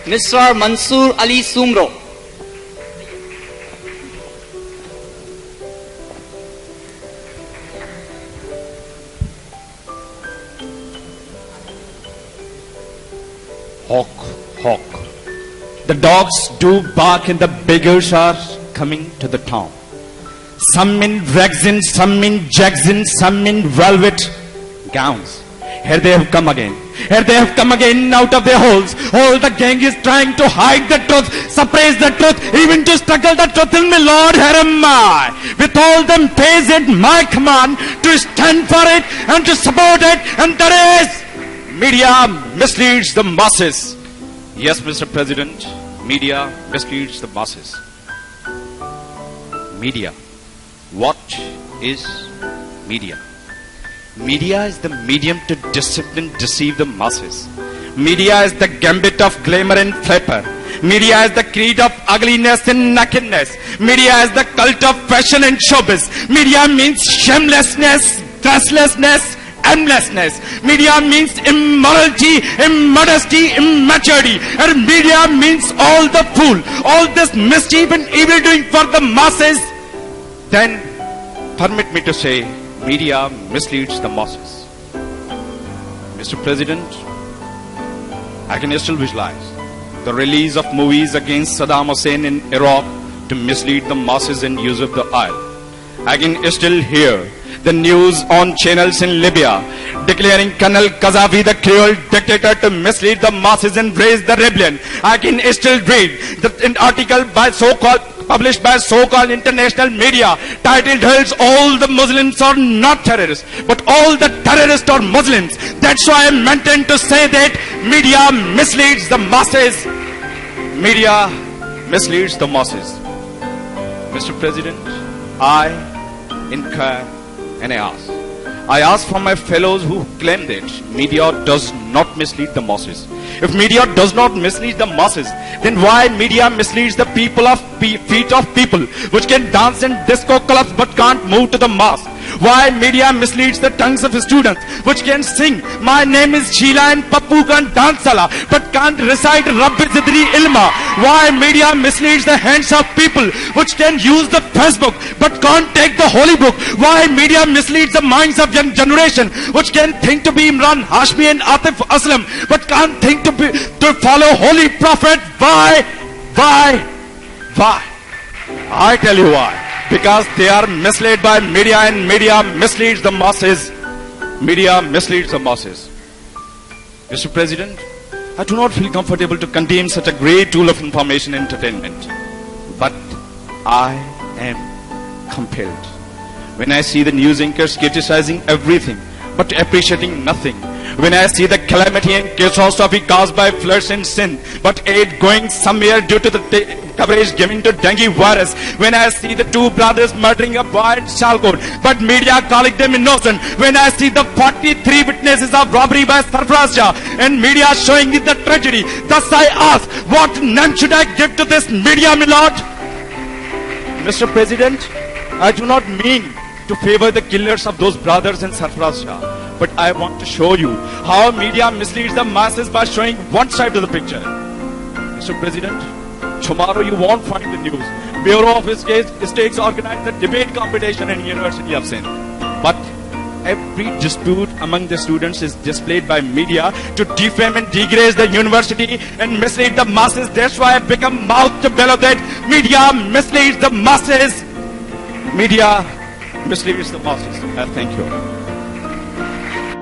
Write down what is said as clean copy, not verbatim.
Mr. Mansoor Ali Sumro. Hawk, hawk. The dogs do bark and the beggars are coming to the town. Some in rags, some in jags, some in velvet gowns. Here they have come again. Here they have come again out of their holes. All the gang is trying to hide the truth, suppress the truth, even to struggle the truth in me, Lord. Here am I, with all them pays at my command to stand for it and to support it. And that is, media misleads the masses. Yes, Mr. President, media misleads the masses. Media. What is media? Media is the medium to discipline, deceive the masses. Media is the gambit of glamour and flapper. Media is the creed of ugliness and nakedness. Media is the cult of fashion and showbiz. Media means shamelessness, dresslessness, aimlessness. Media means immorality, immodesty, immaturity. And media means all the fool, all this mischief and evil doing for the masses. Then permit me to say, media misleads the masses. Mr. President, I can still visualize the release of movies against Saddam Hussein in Iraq to mislead the masses and use of the oil. I can still hear the news on channels in Libya declaring Colonel Gaddafi the cruel dictator to mislead the masses and raise the rebellion. I can still read an article by published by so-called international media titled all the Muslims are not terrorists, but all the terrorists are Muslims. That's why I maintain to say that media misleads the masses. Media misleads the masses. Mr. President, I inquire and I ask from my fellows who claim that media does not mislead the masses. If media does not mislead the masses, then why media misleads the people of feet of people which can dance in disco clubs but can't move to the mosque? Why media misleads the tongues of students which can sing "My name is Sheila" and "Pappu can dance sala" but can't recite "Rabbi Zidni Ilma"? Why media misleads the hands of people which can use the Facebook but can't take the holy book? Why media misleads the minds of young generation which can think to be Imran Hashmi and Atif Aslam but can't think to follow holy prophet? Why? I tell you why. Because they are misled by media and media misleads the masses. Media misleads the masses. Mr. President, I do not feel comfortable to condemn such a great tool of information and entertainment. But I am compelled. When I see the news anchors criticizing everything but appreciating nothing. When I see the calamity and catastrophe caused by floods and sin, but aid going somewhere due to the coverage given to dengue virus. When I see the two brothers murdering a boy in Sialkot, but media calling them innocent. When I see the 43 witnesses of robbery by Sarfaraz Shah and media showing it the tragedy. Thus I ask, what name should I give to this media, my lord? Mr. President, I do not mean to favor the killers of those brothers in Sarfaraz Shah. But I want to show you how media misleads the masses by showing one side of the picture. Mr. President, tomorrow you won't find the news. Bureau of States organized the debate competition in University of Sindh. But every dispute among the students is displayed by media to defame and degrade the university and mislead the masses. That's why I become mouth to bellow that media misleads the masses. Media misleads the masses. Thank you.